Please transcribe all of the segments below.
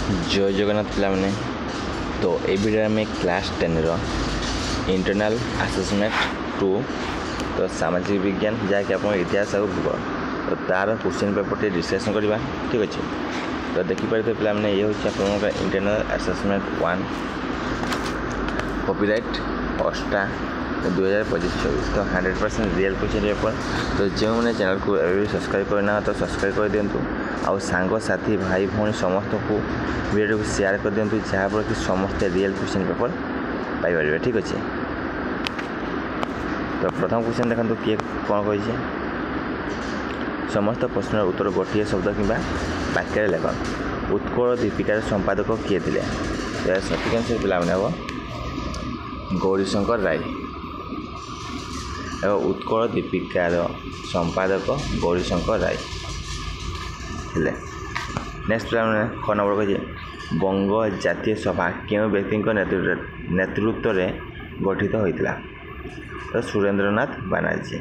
जय जगन्नाथ पिलाने तो ये वीडियो में क्लास 10 इंटरनल असेसमेंट 2 तो सामाजिक विज्ञान जहाँकि आप इतिहास और भूगोल तो तार क्वेश्चन पेपर टे डिस्कसन करवा ठीक अच्छे। तो देखिपारे पे ये हूँ आप इंटरनल असेसमेंट 1 कॉपीराइट अष्टा 2025-24 तो 100% रियल क्वेश्चन पेपर। तो जो मैंने चैनल को अभी सब्सक्राइब करना तो सब्सक्राइब कर दिंतु आउ सांग साथी भाई भौणी समस्त को वीडियो को शेयर कर दिंतु जहाँफल कि समस्ते रियल क्वेश्चन पेपर पाइपर ठीक अच्छे। तो प्रथम क्वेश्चन देखो किए कौन कही समस्त प्रश्न उत्तर गोटे शब्द कि वाक्य लेख उत्कल दीपिकार संपादक किए थे तो सठिक आंसर पे हम गौरीशंकर राय एवं उत्कल दीपिकार संपादक गौरीशंकर राय थे। नेक्स्ट ख नंबर कही बंग जातीय सभा क्यों व्यक्ति नेतृत्व में गठित होता तो सुरेंद्रनाथ बनर्जी।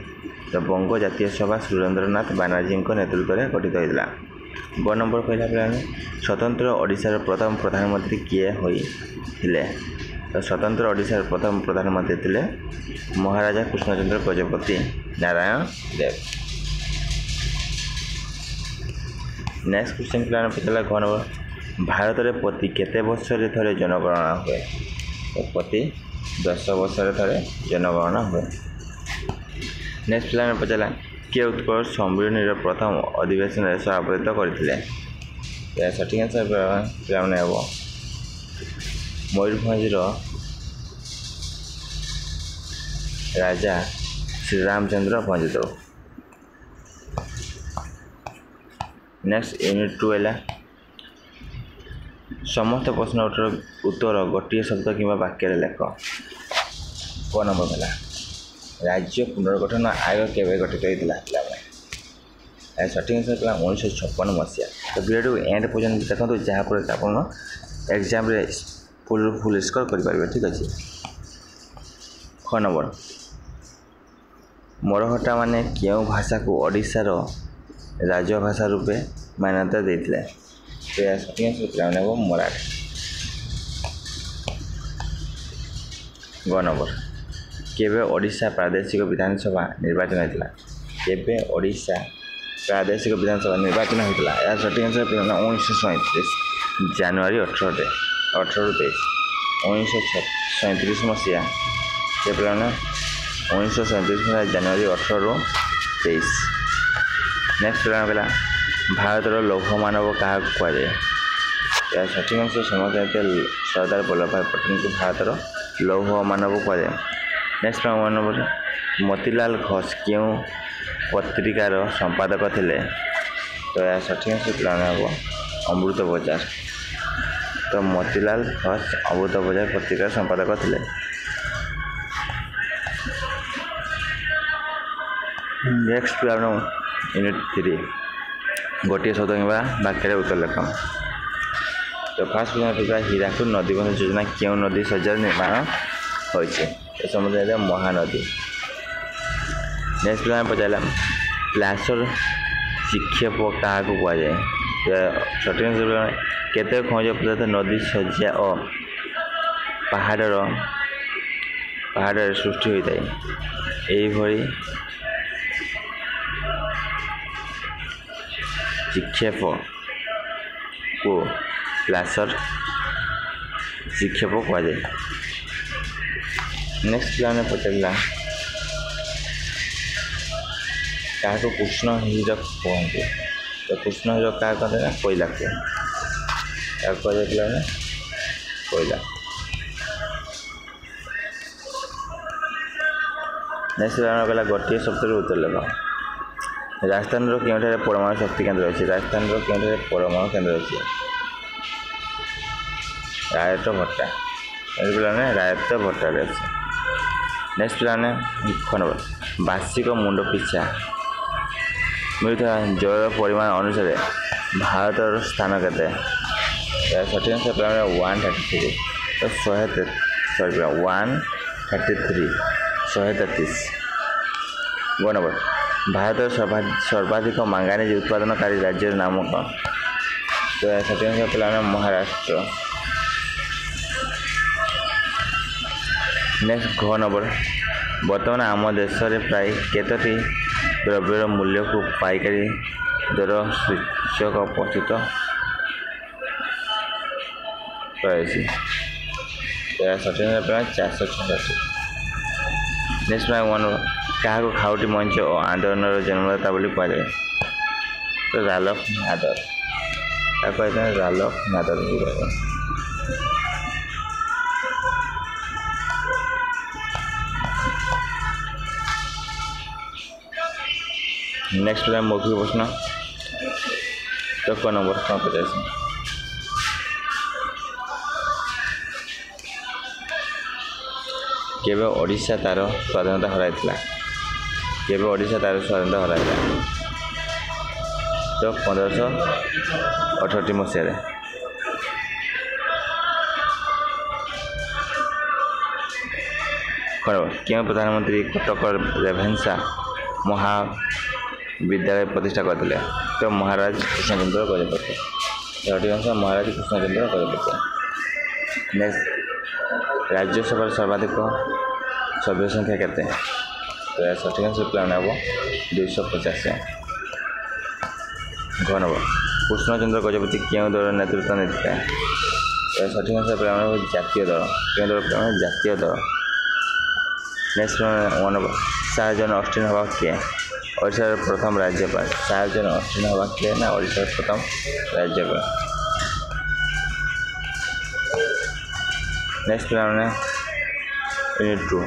तो बंग जातीय सभा सुरेंद्रनाथ बनर्जी नेतृत्व में गठित होता। ग नंबर कहला स्वतंत्र ओडिशार प्रथम प्रधानमंत्री किए होते तो स्वतंत्र ओडिशार प्रथम प्रधानमंत्री थे महाराजा कृष्णचंद्र गजपति नारायण देव। नेक्स्ट क्वेश्चन पे पचारा ग नंबर भारत में प्रति केते वर्ष थे जनगणना हुए तो प्रति 10 वर्ष थे जनगणना हुए। नेक्स्ट पे पचारा किए उत्कल सम्मिलनी प्रथम अधिवेशन में सभापतित्व करते सठिक आंसर पे मयूरभंज राजा श्रीरामचंद्र भंजदेव। नेक्स्ट यूनिट 2 है समस्त प्रश्न उत्तर गोटे शब्द कि वाक्य लेख। क नंबर है राज्य पुनर्गठन आयोग केवे गठित होता है सठिक आंसर पे 1956 मसीहा। तो वीडियो एंड पर्यटन देखो जहाँफल आप एग्जाम फुल स्कोर करेंगे ठीक अच्छे। ख नंबर मरहटा माने क्यों भाषा को ओडिशार राजभाषा रूपे मान्यता देते तो सठिक आंसर पे मराठी। ग नंबर केवे ओडिशा प्रादेशिक विधानसभा निर्वाचन होता केवे ओडिशा प्रादेशिक विधानसभा निर्वाचन होता है सठिक आंसर पे 1937 जनवरी 18 ରୁ 23 1937 मसीहा से पे 1937 जनवरी 18 ରୁ 23। नेक्स्ट पे भारतर लौह मानव क्या कहुए सठिक आंसर समझते सरदार वल्लभ भाई पटेल को भारतर लौह मानव कहुए। नेक्स्ट नंबर मोतीलाल घोष क्यों पत्रिकार संपादक थे तो यह सठिक आंसर पे अमृत बजार। तो मोतीलाल घोष अमृत बजार पत्रिकार संपादक थे। नेक्स्ट पे यूनिट 3 गोटे शब्द कि वाक्य उत्तर लेख। तो फास्ट क्वेश्चन हीराकुद नदीबंध योजना क्यों नदी सज्जार निर्माण होती समुद्र महानदी। नेक्स्ट पे पचारा प्लासर शिक्षेप क्या कहुए सठिक आंसर केते खनिज पदार्थ नदी सज्जा और पहाड़ सृष्टि होता है यही शिक्षेप को प्लासर शिक्षेप कहुए। नेक्स्ट पे पचारा क्या कृष्ण हीरक कहते तो कृष्ण हीरक क्या कहते हैं कोयला को कहुए कोयला। नेक्स्ट पे गोटे शब्द उत्तर लेख राजस्थान क्यों परमाणु शक्ति केन्द्र अच्छे राजस्थान क्यों परमाणु केन्द्र अच्छे रायत भट्टा पे रायत भट्टा अच्छे। नेक्स्ट पे ख नंबर वार्षिक मुंड पिछा मिलता जल परिमाण अनुसार भारत स्थान के सठिक आंसर पे 133 तो 133। ग नंबर भारत सर्वाधिक मांगानीज उत्पादनकारी राज्य नाम कौन तो सठिक आंसर पे महाराष्ट्र। नेक्स्ट घ नंबर बर्तमान आम देश में प्राय केतोटी द्रव्यर मूल्य को पाइकारी दर सूचक प्रस्तुत कराई। सठिक आंसर 466। नेक्स्ट क्या खाउटी मंच और आंदोलन जन्मदाता बोली कहुए तो रालफ नादर कहते रालफ नादर। नेक्स्ट मौखिक प्रश्न तो क नंबर कौन पचास केवे ओडिशा तार स्वाधीनता हराइला केवे ओडिशा तार स्वाधीनता हराइला तो 1568 मसीह। क्यों प्रधानमंत्री कटक रेभेन्सा महाविद्यालय प्रतिष्ठा करते तो महाराज कृष्णचंद्र गजपति। सठिक आंसर महाराज कृष्णचंद्र गजपति। नेक्स्ट राज्यसभा सर्वाधिक सभ्य संख्या केते तो सठिक आंसर प्लान हम 250। घ नंबर कृष्णचंद्र गजपति क्यों दल नेतृत्व नहीं तो सठिक आंसर प्लान जातीय दल क्यों दल प्लान जातीय दल। नेक्स्ट वन नंबर सार जन ऑस्टिन हवा किए ओडिशार प्रथम राज्यपाल सार जन ऑस्टिन हवा किए ना ओडिशार प्रथम राज्यपाल। नेक्स्ट प्लान यूनिट 2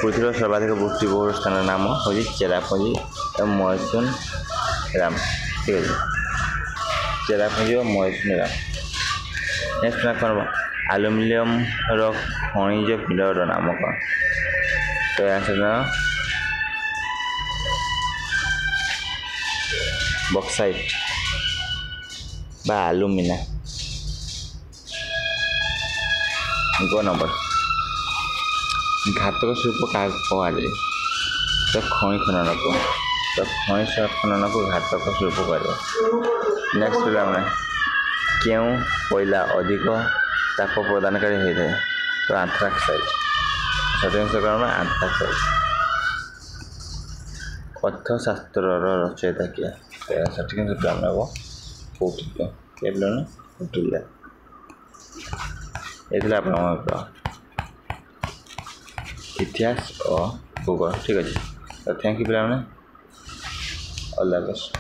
पृथ्वी सर्वाधिक वृष्टिबहुल स्थान नाम हूँ चेरापुंजी और मौसुन राम। ठीक है चेरापुंजी और मौसुन राम। नेक्स्ट प्लान कौन आलुमिनियम खनिज पिंडर नाम कौन तो आंसर बक्साइट बा आलुमिना। गो नंबर घातक शिल्प क्या कहुए तो खनि खनन को तो खनि खनन को घातक शिल्प कहुए। नेक्स्ट पिला क्यों कोयला अधिक ताप प्रदानकारी होता है तो आंथ्राक्साइड। सठिक आंसर कौन आंथ्राक्साइड। अर्थशास्त्र रचयिता किए तो सठिक आंसर प्लान हम कौटिल्य। ये इतिहास और भूगोल। ठीक अच्छे तो थैंक यू पिला ऑल द बेस्ट।